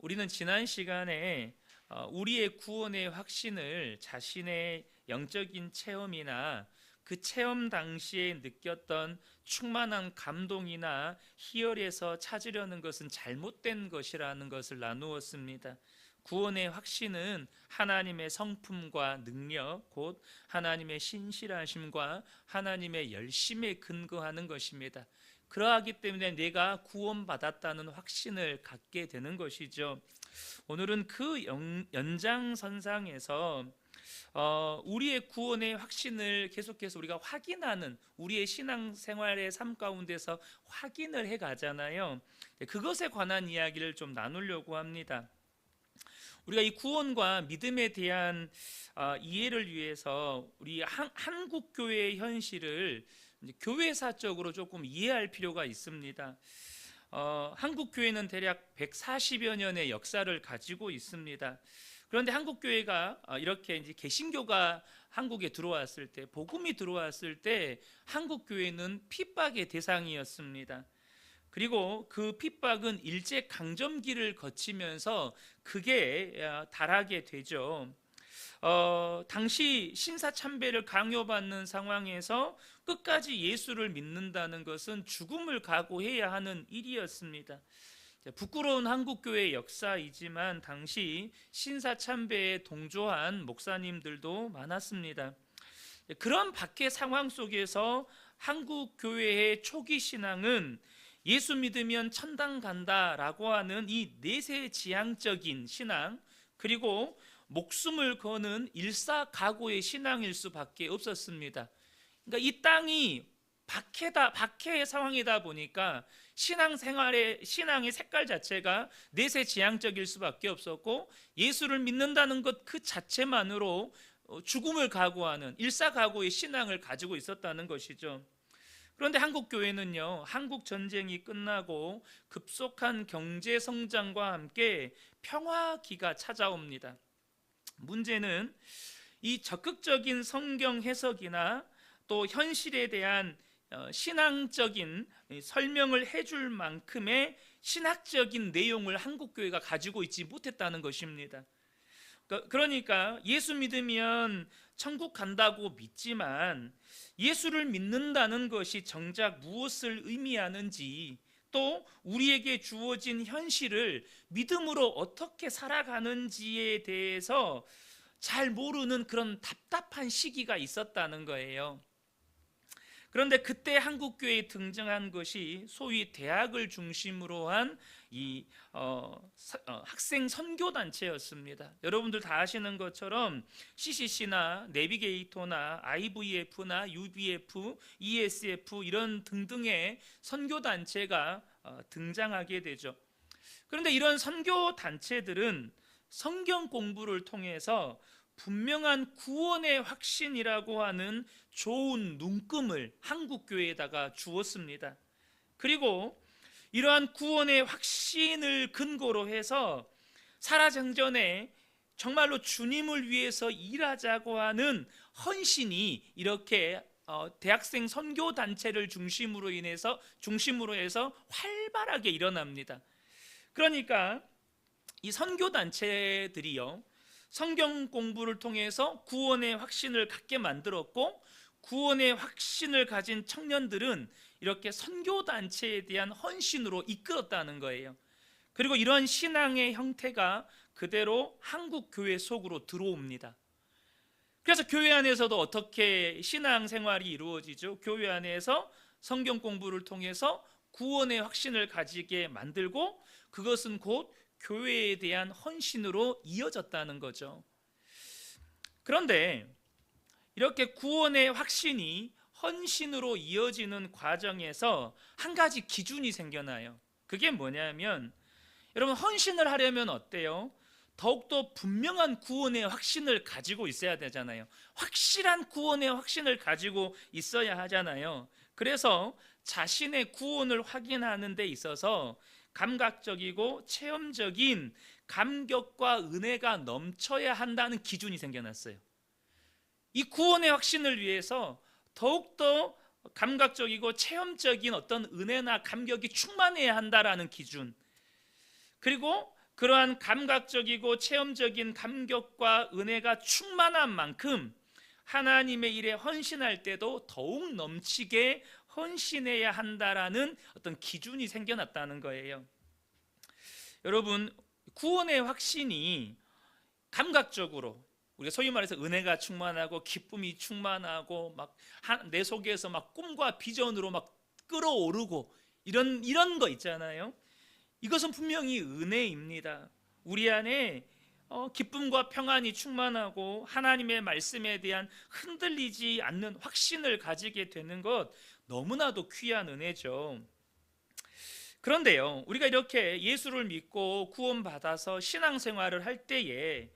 우리는 지난 시간에 우리의 구원의 확신을 자신의 영적인 체험이나 그 체험 당시에 느꼈던 충만한 감동이나 희열에서 찾으려는 것은 잘못된 것이라는 것을 나누었습니다. 구원의 확신은 하나님의 성품과 능력, 곧 하나님의 신실하심과 하나님의 열심에 근거하는 것입니다. 그러하기 때문에 내가 구원받았다는 확신을 갖게 되는 것이죠. 오늘은 그 연장선상에서 우리의 구원의 확신을 계속해서 우리가 확인하는, 우리의 신앙생활의 삶 가운데서 확인을 해 가잖아요. 그것에 관한 이야기를 좀 나누려고 합니다. 우리가 이 구원과 믿음에 대한 이해를 위해서 우리 한국 교회의 현실을 교회사적으로 조금 이해할 필요가 있습니다. 한국 교회는 대략 140여 년의 역사를 가지고 있습니다. 그런데 한국 교회가 이렇게 이제 개신교가 한국에 들어왔을 때, 복음이 들어왔을 때 한국 교회는 핍박의 대상이었습니다. 그리고 그 핍박은 일제 강점기를 거치면서 그게 달하게 되죠. 당시 신사참배를 강요받는 상황에서 끝까지 예수를 믿는다는 것은 죽음을 각오해야 하는 일이었습니다. 부끄러운 한국교회의 역사이지만 당시 신사참배에 동조한 목사님들도 많았습니다. 그런 박해 상황 속에서 한국교회의 초기 신앙은 예수 믿으면 천당 간다라고 하는 이 내세지향적인 신앙, 그리고 목숨을 거는 일사각오의 신앙일 수밖에 없었습니다. 그러니까 이 땅이 박해의 상황이다 보니까 신앙의 색깔 자체가 내세지향적일 수밖에 없었고, 예수를 믿는다는 것 그 자체만으로 죽음을 각오하는 일사각오의 신앙을 가지고 있었다는 것이죠. 그런데 한국 교회는요, 한국 전쟁이 끝나고 급속한 경제 성장과 함께 평화기가 찾아옵니다. 문제는 이 적극적인 성경 해석이나 또 현실에 대한 신앙적인 설명을 해줄 만큼의 신학적인 내용을 한국 교회가 가지고 있지 못했다는 것입니다. 그러니까 예수 믿으면 천국 간다고 믿지만 예수를 믿는다는 것이 정작 무엇을 의미하는지, 또 우리에게 주어진 현실을 믿음으로 어떻게 살아가는지에 대해서 잘 모르는 그런 답답한 시기가 있었다는 거예요. 그런데 그때 한국교회에 등장한 것이 소위 대학을 중심으로 한 이 학생 선교단체였습니다. 여러분들 다 아시는 것처럼 CCC나 내비게이터나 IVF나 UBF, ESF 이런 등등의 선교단체가 등장하게 되죠. 그런데 이런 선교단체들은 성경 공부를 통해서 분명한 구원의 확신이라고 하는 좋은 눈금을 한국교회에다가 주었습니다. 그리고 이러한 구원의 확신을 근거로 해서 살아생전에 정말로 주님을 위해서 일하자고 하는 헌신이 이렇게 대학생 선교단체를 중심으로 해서 활발하게 일어납니다. 그러니까 이 선교단체들이요, 성경 공부를 통해서 구원의 확신을 갖게 만들었고, 구원의 확신을 가진 청년들은 이렇게 선교단체에 대한 헌신으로 이끌었다는 거예요. 그리고 이런 신앙의 형태가 그대로 한국 교회 속으로 들어옵니다. 그래서 교회 안에서도 어떻게 신앙생활이 이루어지죠? 교회 안에서 성경 공부를 통해서 구원의 확신을 가지게 만들고, 그것은 곧 교회에 대한 헌신으로 이어졌다는 거죠. 그런데 이렇게 구원의 확신이 헌신으로 이어지는 과정에서 한 가지 기준이 생겨나요. 그게 뭐냐면, 여러분, 헌신을 하려면 어때요? 더욱더 분명한 구원의 확신을 가지고 있어야 되잖아요. 확실한 구원의 확신을 가지고 있어야 하잖아요. 그래서 자신의 구원을 확인하는 데 있어서 감각적이고 체험적인 감격과 은혜가 넘쳐야 한다는 기준이 생겨났어요. 이 구원의 확신을 위해서 더욱더 감각적이고 체험적인 어떤 은혜나 감격이 충만해야 한다라는 기준, 그리고 그러한 감각적이고 체험적인 감격과 은혜가 충만한 만큼 하나님의 일에 헌신할 때도 더욱 넘치게 헌신해야 한다라는 어떤 기준이 생겨났다는 거예요. 여러분, 구원의 확신이 감각적으로, 우리가 소위 말해서 은혜가 충만하고 기쁨이 충만하고 막 내 속에서 막 꿈과 비전으로 막 끌어오르고 이런 거 있잖아요. 이것은 분명히 은혜입니다. 우리 안에 기쁨과 평안이 충만하고 하나님의 말씀에 대한 흔들리지 않는 확신을 가지게 되는 것, 너무나도 귀한 은혜죠. 그런데요, 우리가 이렇게 예수를 믿고 구원받아서 신앙생활을 할 때에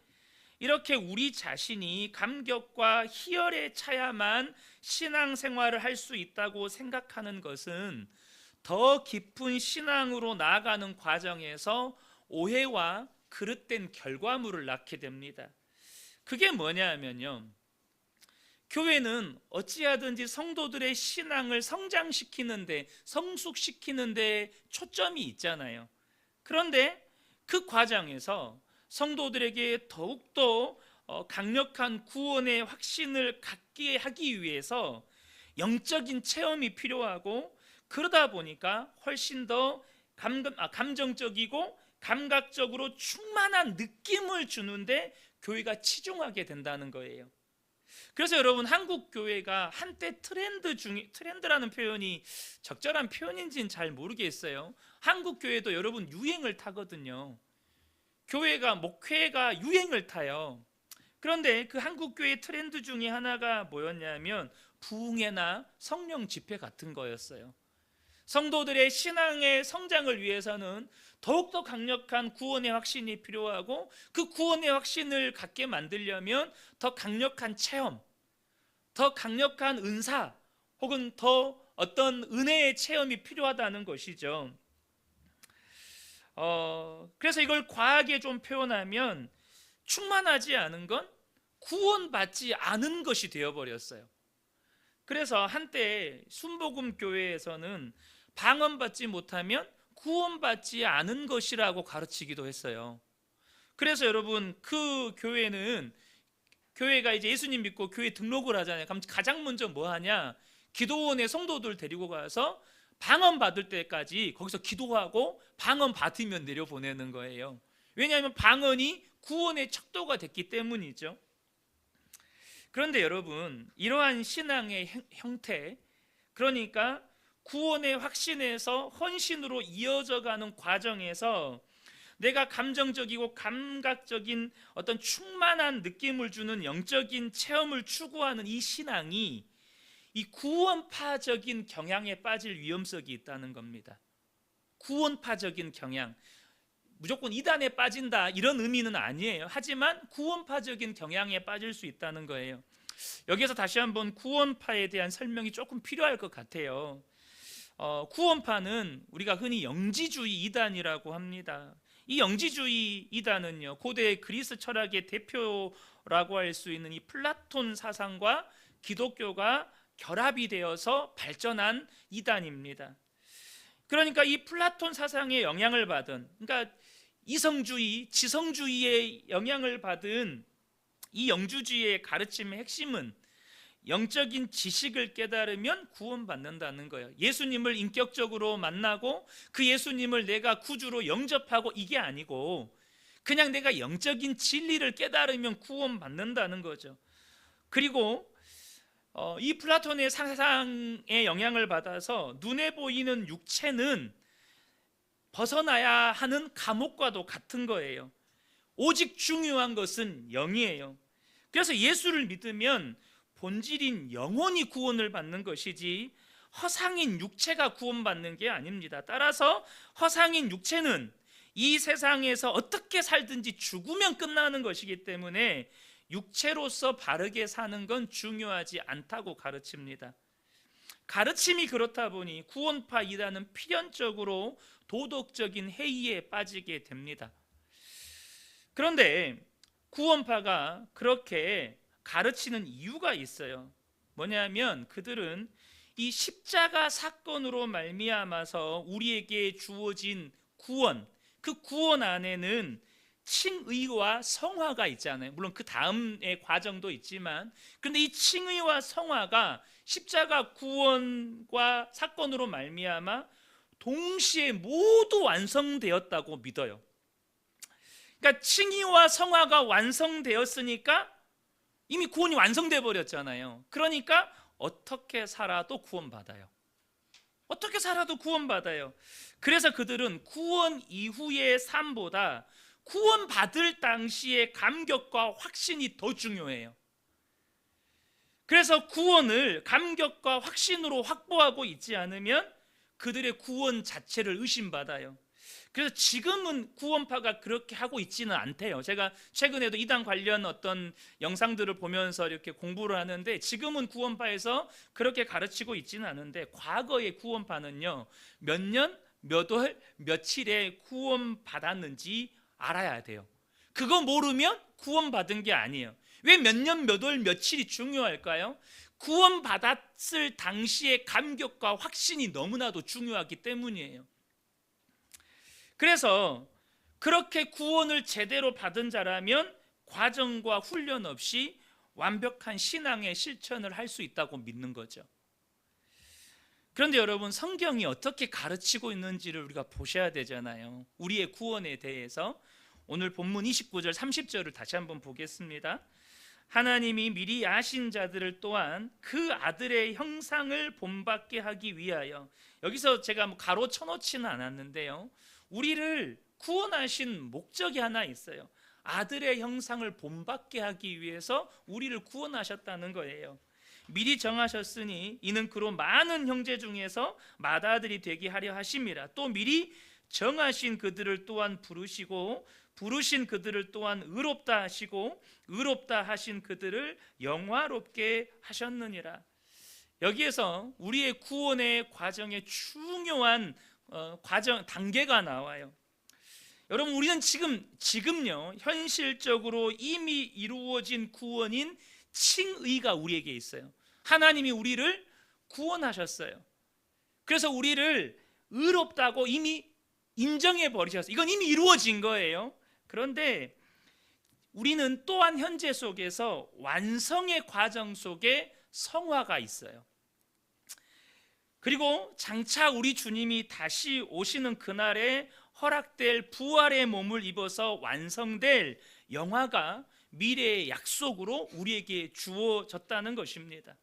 이렇게 우리 자신이 감격과 희열에 차야만 신앙생활을 할 수 있다고 생각하는 것은 더 깊은 신앙으로 나아가는 과정에서 오해와 그릇된 결과물을 낳게 됩니다. 그게 뭐냐면요, 교회는 어찌하든지 성도들의 신앙을 성장시키는데, 성숙시키는데 초점이 있잖아요. 그런데 그 과정에서 성도들에게 더욱더 강력한 구원의 확신을 갖게 하기 위해서 영적인 체험이 필요하고, 그러다 보니까 훨씬 더 감정적이고 감각적으로 충만한 느낌을 주는데 교회가 치중하게 된다는 거예요. 그래서 여러분, 한국 교회가 한때 트렌드라는 표현이 적절한 표현인지는 잘 모르겠어요. 한국 교회도 여러분 유행을 타거든요. 목회가 유행을 타요. 그런데 그 한국 교회 트렌드 중에 하나가 뭐였냐면 부흥회나 성령 집회 같은 거였어요. 성도들의 신앙의 성장을 위해서는 더욱더 강력한 구원의 확신이 필요하고, 그 구원의 확신을 갖게 만들려면 더 강력한 체험, 더 강력한 은사, 혹은 더 어떤 은혜의 체험이 필요하다는 것이죠. 그래서 이걸 과하게 좀 표현하면 충만하지 않은 건 구원받지 않은 것이 되어버렸어요. 그래서 한때 순복음 교회에서는 방언받지 못하면 구원받지 않은 것이라고 가르치기도 했어요. 그래서 여러분, 그 교회가 이제 예수님 믿고 교회 등록을 하잖아요. 그럼 가장 먼저 뭐 하냐? 기도원의 성도들 데리고 가서 방언 받을 때까지 거기서 기도하고 방언 받으면 내려보내는 거예요. 왜냐하면 방언이 구원의 척도가 됐기 때문이죠. 그런데 여러분, 이러한 신앙의 형태, 그러니까 구원의 확신에서 헌신으로 이어져가는 과정에서 내가 감정적이고 감각적인 어떤 충만한 느낌을 주는 영적인 체험을 추구하는 이 신앙이 이 구원파적인 경향에 빠질 위험성이 있다는 겁니다. 구원파적인 경향, 무조건 이단에 빠진다 이런 의미는 아니에요. 하지만 구원파적인 경향에 빠질 수 있다는 거예요. 여기서 다시 한번 구원파에 대한 설명이 조금 필요할 것 같아요. 구원파는 우리가 흔히 영지주의 이단이라고 합니다. 이 영지주의 이단은요, 고대 그리스 철학의 대표라고 할 수 있는 이 플라톤 사상과 기독교가 결합이 되어서 발전한 이단입니다. 그러니까 이 플라톤 사상의 영향을 받은, 그러니까 이성주의, 지성주의의 영향을 받은 이 영주주의의 가르침의 핵심은 영적인 지식을 깨달으면 구원받는다는 거예요. 예수님을 인격적으로 만나고 그 예수님을 내가 구주로 영접하고 이게 아니고 그냥 내가 영적인 진리를 깨달으면 구원받는다는 거죠. 그리고 이 플라톤의 사상의 영향을 받아서 눈에 보이는 육체는 벗어나야 하는 감옥과도 같은 거예요. 오직 중요한 것은 영이에요. 그래서 예수를 믿으면 본질인 영혼이 구원을 받는 것이지 허상인 육체가 구원받는 게 아닙니다. 따라서 허상인 육체는 이 세상에서 어떻게 살든지 죽으면 끝나는 것이기 때문에 육체로서 바르게 사는 건 중요하지 않다고 가르칩니다. 가르침이 그렇다 보니 구원파 이단은 필연적으로 도덕적인 해이에 빠지게 됩니다. 그런데 구원파가 그렇게 가르치는 이유가 있어요. 뭐냐면 그들은 이 십자가 사건으로 말미암아서 우리에게 주어진 구원, 그 구원 안에는 칭의와 성화가 있잖아요. 물론 그 다음의 과정도 있지만, 그런데 이 칭의와 성화가 십자가 구원과 사건으로 말미암아 동시에 모두 완성되었다고 믿어요. 그러니까 칭의와 성화가 완성되었으니까 이미 구원이 완성돼 버렸잖아요. 그러니까 어떻게 살아도 구원받아요. 어떻게 살아도 구원받아요. 그래서 그들은 구원 이후의 삶보다 구원받을 당시의 감격과 확신이 더 중요해요. 그래서 구원을 감격과 확신으로 확보하고 있지 않으면 그들의 구원 자체를 의심받아요. 그래서 지금은 구원파가 그렇게 하고 있지는 않대요. 제가 최근에도 이단 관련 어떤 영상들을 보면서 이렇게 공부를 하는데, 지금은 구원파에서 그렇게 가르치고 있지는 않은데, 과거의 구원파는요, 몇 년, 몇 월, 며칠에 구원받았는지 알아야 돼요. 그거 모르면 구원받은 게 아니에요. 왜 몇 년, 몇 월, 며칠이 중요할까요? 구원받았을 당시의 감격과 확신이 너무나도 중요하기 때문이에요. 그래서 그렇게 구원을 제대로 받은 자라면 과정과 훈련 없이 완벽한 신앙의 실천을 할 수 있다고 믿는 거죠. 그런데 여러분, 성경이 어떻게 가르치고 있는지를 우리가 보셔야 되잖아요. 우리의 구원에 대해서. 오늘 본문 29절 30절을 다시 한번 보겠습니다. 하나님이 미리 아신 자들을 또한 그 아들의 형상을 본받게 하기 위하여, 여기서 제가 가로 쳐놓지는 않았는데요, 우리를 구원하신 목적이 하나 있어요. 아들의 형상을 본받게 하기 위해서 우리를 구원하셨다는 거예요. 미리 정하셨으니 이는 그로 많은 형제 중에서 맏아들이 되게 하려 하심이라. 또 미리 정하신 그들을 또한 부르시고 부르신 그들을 또한 의롭다 하시고 의롭다 하신 그들을 영화롭게 하셨느니라. 여기에서 우리의 구원의 과정의 중요한 과정 단계가 나와요. 여러분, 우리는 지금요 현실적으로 이미 이루어진 구원인 칭의가 우리에게 있어요. 하나님이 우리를 구원하셨어요. 그래서 우리를 의롭다고 이미 인정해 버리셨어요. 이건 이미 이루어진 거예요. 그런데 우리는 또한 현재 속에서 완성의 과정 속에 성화가 있어요. 그리고 장차 우리 주님이 다시 오시는 그날에 허락될 부활의 몸을 입어서 완성될 영화가 미래의 약속으로 우리에게 주어졌다는 것입니다.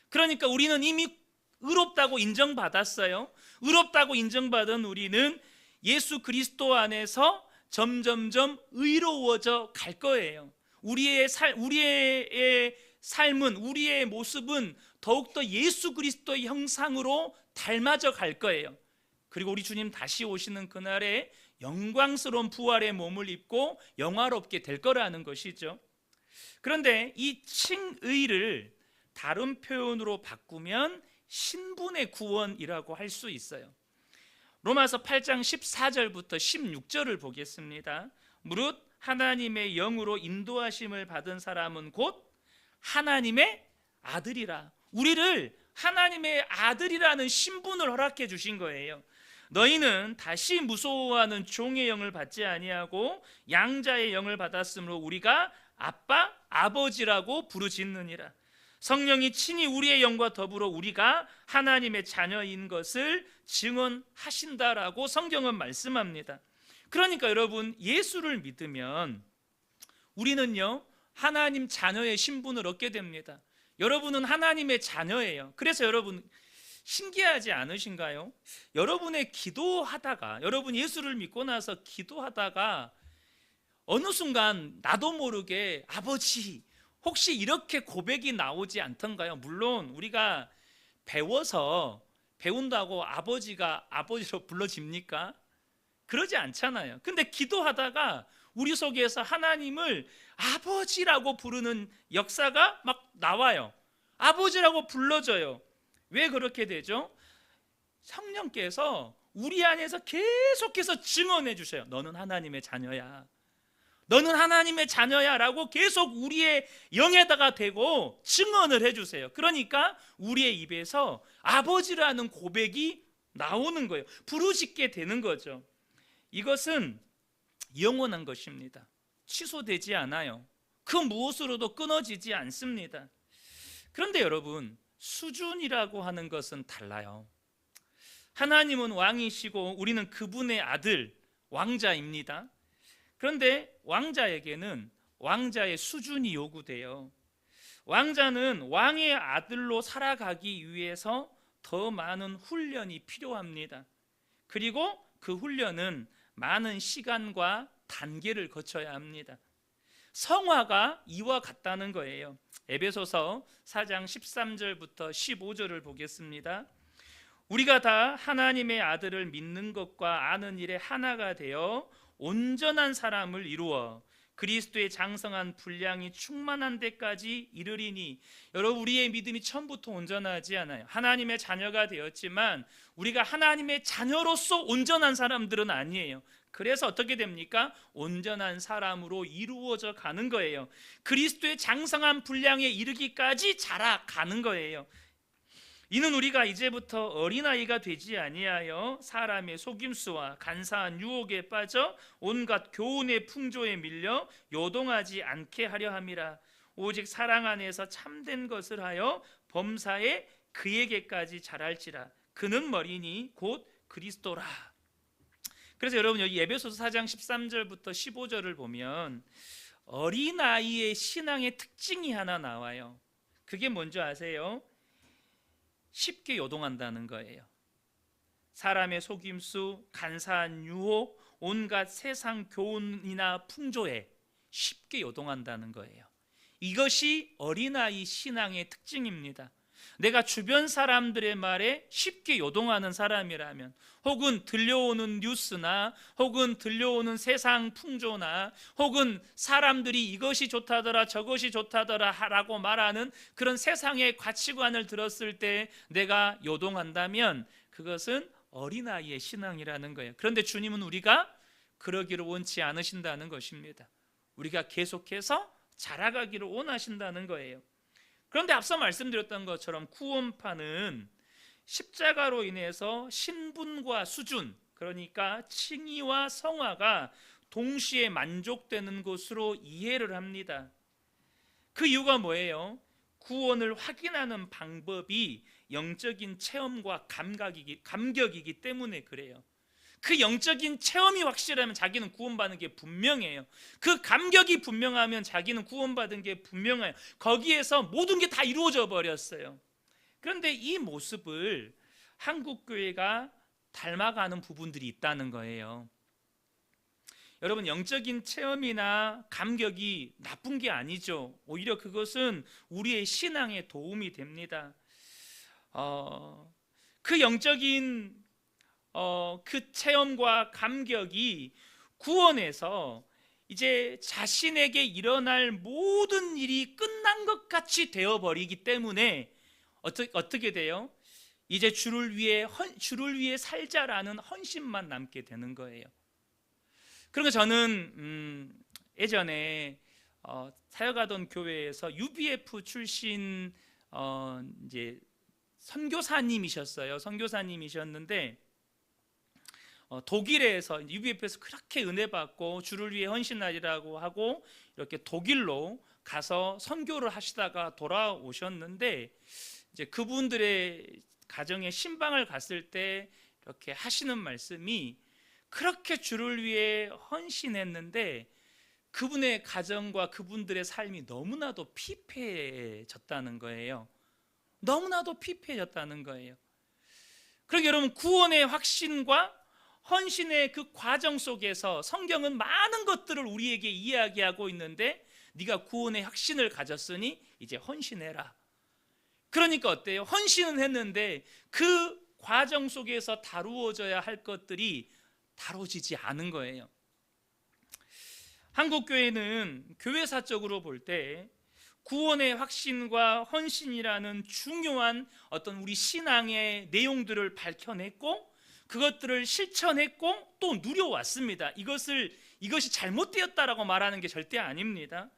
그러니까 우리는 이미 의롭다고 인정받았어요. 의롭다고 인정받은 우리는 예수 그리스도 안에서 점점점 의로워져 갈 거예요. 우리의 삶은, 우리의 모습은 더욱더 예수 그리스도의 형상으로 닮아져 갈 거예요. 그리고 우리 주님 다시 오시는 그날에 영광스러운 부활의 몸을 입고 영화롭게 될 거라는 것이죠. 그런데 이 칭의를 다른 표현으로 바꾸면 신분의 구원이라고 할 수 있어요. 로마서 8장 14절부터 16절을 보겠습니다. 무릇 하나님의 영으로 인도하심을 받은 사람은 곧 하나님의 아들이라. 우리를 하나님의 아들이라는 신분을 허락해 주신 거예요. 너희는 다시 무서워하는 종의 영을 받지 아니하고 양자의 영을 받았으므로 우리가 아빠, 아버지라고 부르짖느니라. 성령이 친히 우리의 영과 더불어 우리가 하나님의 자녀인 것을 증언하신다라고 성경은 말씀합니다. 그러니까 여러분, 예수를 믿으면 우리는요 하나님 자녀의 신분을 얻게 됩니다. 여러분은 하나님의 자녀예요. 그래서 여러분, 신기하지 않으신가요? 여러분의 기도하다가, 여러분 예수를 믿고 나서 기도하다가 어느 순간 나도 모르게 아버지, 혹시 이렇게 고백이 나오지 않던가요? 물론 우리가 배운다고 아버지가 아버지로 불러집니까? 그러지 않잖아요. 근데 기도하다가 우리 속에서 하나님을 아버지라고 부르는 역사가 막 나와요. 아버지라고 불러줘요. 왜 그렇게 되죠? 성령께서 우리 안에서 계속해서 증언해 주셔요. 너는 하나님의 자녀야. 너는 하나님의 자녀야 라고 계속 우리의 영에다가 대고 증언을 해주세요. 그러니까 우리의 입에서 아버지라는 고백이 나오는 거예요. 부르짖게 되는 거죠. 이것은 영원한 것입니다. 취소되지 않아요. 그 무엇으로도 끊어지지 않습니다. 그런데 여러분, 수준이라고 하는 것은 달라요. 하나님은 왕이시고 우리는 그분의 아들, 왕자입니다. 그런데 왕자에게는 왕자의 수준이 요구돼요. 왕자는 왕의 아들로 살아가기 위해서 더 많은 훈련이 필요합니다. 그리고 그 훈련은 많은 시간과 단계를 거쳐야 합니다. 성화가 이와 같다는 거예요. 에베소서 4장 13절부터 15절을 보겠습니다. 우리가 다 하나님의 아들을 믿는 것과 아는 일에 하나가 되어 온전한 사람을 이루어 그리스도의 장성한 분량이 충만한 데까지 이르리니. 여러분, 우리의 믿음이 처음부터 온전하지 않아요. 하나님의 자녀가 되었지만 우리가 하나님의 자녀로서 온전한 사람들은 아니에요. 그래서 어떻게 됩니까? 온전한 사람으로 이루어져 가는 거예요. 그리스도의 장성한 분량에 이르기까지 자라가는 거예요. 이는 우리가 이제부터 어린아이가 되지 아니하여 사람의 속임수와 간사한 유혹에 빠져 온갖 교훈의 풍조에 밀려 요동하지 않게 하려 함이라. 오직 사랑 안에서 참된 것을 하여 범사에 그에게까지 자랄지라. 그는 머리니 곧 그리스도라. 그래서 여러분, 여기 에베소서 4장 13절부터 15절을 보면 어린아이의 신앙의 특징이 하나 나와요. 그게 뭔지 아세요? 쉽게 요동한다는 거예요. 사람의 속임수, 간사한 유혹, 온갖 세상 교훈이나 풍조에 쉽게 요동한다는 거예요. 이것이 어린아이 신앙의 특징입니다. 내가 주변 사람들의 말에 쉽게 요동하는 사람이라면, 혹은 들려오는 뉴스나 혹은 들려오는 세상 풍조나 혹은 사람들이 이것이 좋다더라 저것이 좋다더라 라고 말하는 그런 세상의 가치관을 들었을 때 내가 요동한다면 그것은 어린아이의 신앙이라는 거예요. 그런데 주님은 우리가 그러기를 원치 않으신다는 것입니다. 우리가 계속해서 자라가기를 원하신다는 거예요. 그런데 앞서 말씀드렸던 것처럼 구원파는 십자가로 인해서 신분과 수준, 그러니까 칭의와 성화가 동시에 만족되는 것으로 이해를 합니다. 그 이유가 뭐예요? 구원을 확인하는 방법이 영적인 체험과 감격이기 때문에 그래요. 그 영적인 체험이 확실하면 자기는 구원받는 게 분명해요. 그 감격이 분명하면 자기는 구원받은 게 분명해요. 거기에서 모든 게 다 이루어져 버렸어요. 그런데 이 모습을 한국교회가 닮아가는 부분들이 있다는 거예요. 여러분, 영적인 체험이나 감격이 나쁜 게 아니죠. 오히려 그것은 우리의 신앙에 도움이 됩니다. 그 영적인 그 체험과 감격이 구원에서 이제 자신에게 일어날 모든 일이 끝난 것 같이 되어버리기 때문에 어떻게 돼요? 이제 주를 위해 살자라는 헌신만 남게 되는 거예요. 그러니까 저는 예전에 사역하던 교회에서 UBF 출신 이제 선교사님이셨는데 독일에서 UBF에서 그렇게 은혜 받고 주를 위해 헌신하리라고 하고 이렇게 독일로 가서 선교를 하시다가 돌아오셨는데, 이제 그분들의 가정에 신방을 갔을 때 이렇게 하시는 말씀이, 그렇게 주를 위해 헌신했는데 그분의 가정과 그분들의 삶이 너무나도 피폐해졌다는 거예요. 너무나도 피폐해졌다는 거예요. 그러니까 여러분, 구원의 확신과 헌신의 그 과정 속에서 성경은 많은 것들을 우리에게 이야기하고 있는데, 네가 구원의 확신을 가졌으니 이제 헌신해라. 그러니까 어때요? 헌신은 했는데 그 과정 속에서 다루어져야 할 것들이 다뤄지지 않은 거예요. 한국교회는 교회사적으로 볼 때 구원의 확신과 헌신이라는 중요한 어떤 우리 신앙의 내용들을 밝혀냈고 그것들을 실천했고 또 누려왔습니다. 이것이 잘못되었다라고 말하는 게 절대 아닙니다.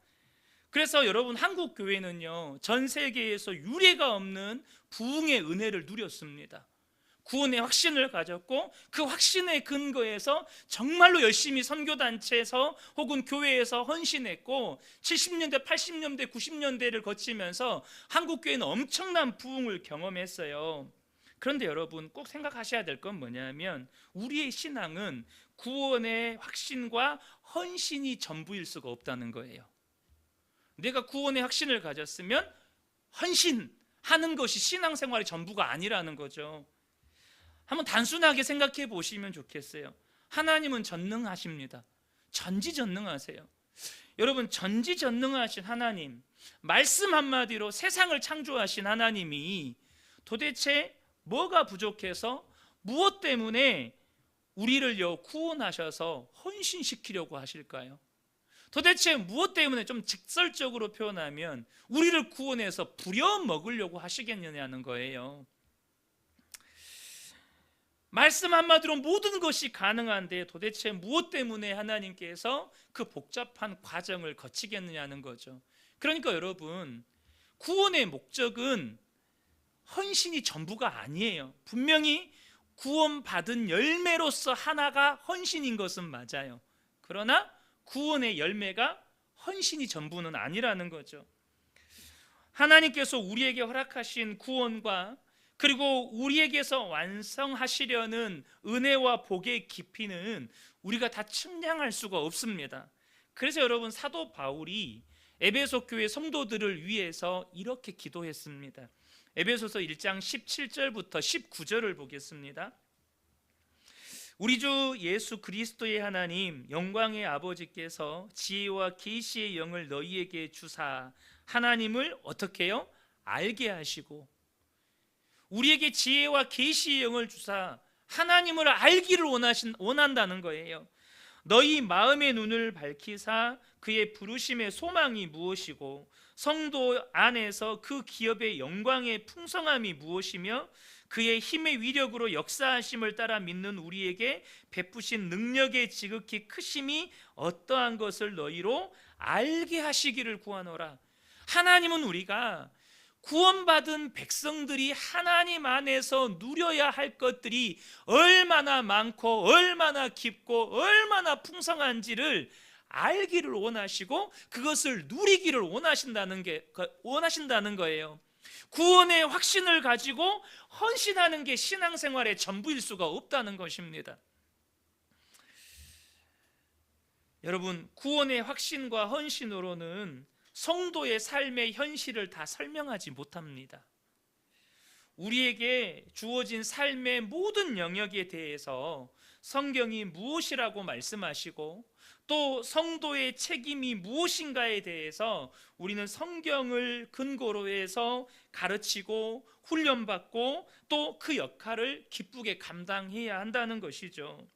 그래서 여러분, 한국 교회는요, 전 세계에서 유례가 없는 부흥의 은혜를 누렸습니다. 구원의 확신을 가졌고 그 확신의 근거에서 정말로 열심히 선교단체에서 혹은 교회에서 헌신했고 70년대, 80년대, 90년대를 거치면서 한국교회는 엄청난 부흥을 경험했어요. 그런데 여러분 꼭 생각하셔야 될 건 뭐냐면 우리의 신앙은 구원의 확신과 헌신이 전부일 수가 없다는 거예요. 내가 구원의 확신을 가졌으면 헌신하는 것이 신앙생활의 전부가 아니라는 거죠. 한번 단순하게 생각해 보시면 좋겠어요. 하나님은 전능하십니다. 전지전능하세요. 여러분 전지전능하신 하나님, 말씀 한마디로 세상을 창조하신 하나님이 도대체 뭐가 부족해서 무엇 때문에 우리를요 구원하셔서 헌신시키려고 하실까요? 도대체 무엇 때문에 좀 직설적으로 표현하면 우리를 구원해서 부려먹으려고 하시겠느냐는 거예요. 말씀 한마디로 모든 것이 가능한데 도대체 무엇 때문에 하나님께서 그 복잡한 과정을 거치겠느냐는 거죠. 그러니까 여러분 구원의 목적은 헌신이 전부가 아니에요. 분명히 구원받은 열매로서 하나가 헌신인 것은 맞아요. 그러나 구원의 열매가 헌신이 전부는 아니라는 거죠. 하나님께서 우리에게 허락하신 구원과 그리고 우리에게서 완성하시려는 은혜와 복의 깊이는 우리가 다 측량할 수가 없습니다. 그래서 여러분 사도 바울이 에베소 교회 성도들을 위해서 이렇게 기도했습니다. 에베소서 1장 17절부터 19절을 보겠습니다. 우리 주 예수 그리스도의 하나님 영광의 아버지께서 지혜와 계시의 영을 너희에게 주사 하나님을 어떻게 해요? 알게 하시고 우리에게 지혜와 계시의 영을 주사 하나님을 알기를 원한다는 거예요. 너희 마음의 눈을 밝히사 그의 부르심의 소망이 무엇이고 성도 안에서 그 기업의 영광의 풍성함이 무엇이며 그의 힘의 위력으로 역사하심을 따라 믿는 우리에게 베푸신 능력의 지극히 크심이 어떠한 것을 너희로 알게 하시기를 구하노라. 하나님은 우리가 구원받은 백성들이 하나님 안에서 누려야 할 것들이 얼마나 많고 얼마나 깊고 얼마나 풍성한지를 알기를 원하시고 그것을 누리기를 원하신다는 거예요. 구원의 확신을 가지고 헌신하는 게 신앙생활의 전부일 수가 없다는 것입니다. 여러분 구원의 확신과 헌신으로는 성도의 삶의 현실을 다 설명하지 못합니다. 우리에게 주어진 삶의 모든 영역에 대해서 성경이 무엇이라고 말씀하시고 또 성도의 책임이 무엇인가에 대해서 우리는 성경을 근거로 해서 가르치고 훈련받고 또 그 역할을 기쁘게 감당해야 한다는 것이죠.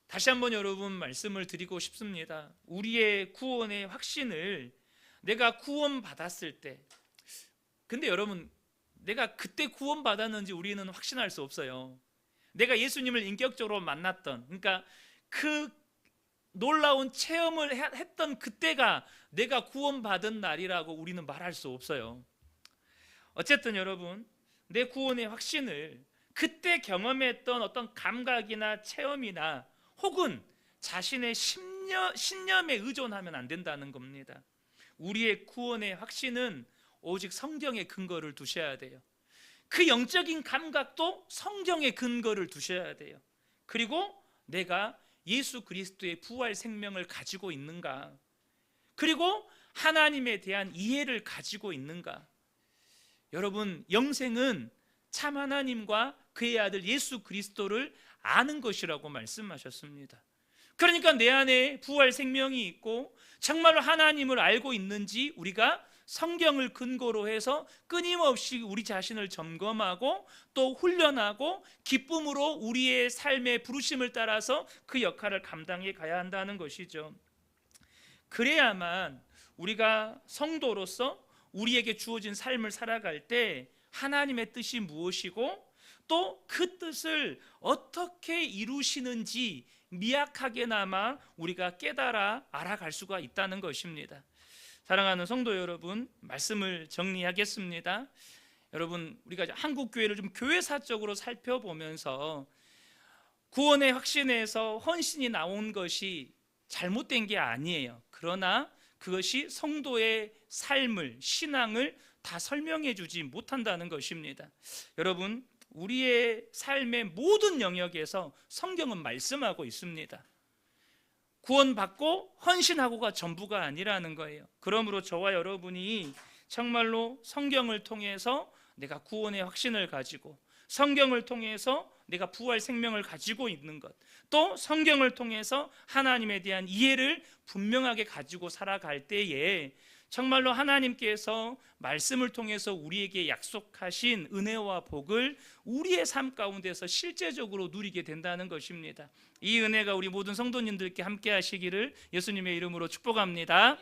다시 한번 여러분 말씀을 드리고 싶습니다. 우리의 구원의 확신을 내가 구원받았을 때, 근데 여러분 내가 그때 구원받았는지 우리는 확신할 수 없어요. 내가 예수님을 인격적으로 만났던, 그러니까 그 놀라운 체험을 했던 그때가 내가 구원받은 날이라고 우리는 말할 수 없어요. 어쨌든 여러분 내 구원의 확신을 그때 경험했던 어떤 감각이나 체험이나 혹은 자신의 신념에 의존하면 안 된다는 겁니다. 우리의 구원의 확신은 오직 성경에 근거를 두셔야 돼요. 그 영적인 감각도 성경에 근거를 두셔야 돼요. 그리고 내가 예수 그리스도의 부활 생명을 가지고 있는가? 그리고 하나님에 대한 이해를 가지고 있는가? 여러분 영생은 참 하나님과 그의 아들 예수 그리스도를 아는 것이라고 말씀하셨습니다. 그러니까 내 안에 부활 생명이 있고 정말로 하나님을 알고 있는지 우리가 성경을 근거로 해서 끊임없이 우리 자신을 점검하고 또 훈련하고 기쁨으로 우리의 삶의 부르심을 따라서 그 역할을 감당해 가야 한다는 것이죠. 그래야만 우리가 성도로서 우리에게 주어진 삶을 살아갈 때 하나님의 뜻이 무엇이고 또 그 뜻을 어떻게 이루시는지 미약하게나마 우리가 깨달아 알아갈 수가 있다는 것입니다. 사랑하는 성도 여러분, 말씀을 정리하겠습니다. 여러분, 우리가 한국 교회를 좀 교회사적으로 살펴보면서 구원의 확신에서 헌신이 나온 것이 잘못된 게 아니에요. 그러나 그것이 성도의 삶을, 신앙을 다 설명해 주지 못한다는 것입니다. 여러분, 우리의 삶의 모든 영역에서 성경은 말씀하고 있습니다. 구원받고 헌신하고가 전부가 아니라는 거예요. 그러므로 저와 여러분이 정말로 성경을 통해서 내가 구원의 확신을 가지고, 성경을 통해서 내가 부활 생명을 가지고 있는 것, 또 성경을 통해서 하나님에 대한 이해를 분명하게 가지고 살아갈 때에 정말로 하나님께서 말씀을 통해서 우리에게 약속하신 은혜와 복을 우리의 삶 가운데서 실제적으로 누리게 된다는 것입니다. 이 은혜가 우리 모든 성도님들께 함께 하시기를 예수님의 이름으로 축복합니다.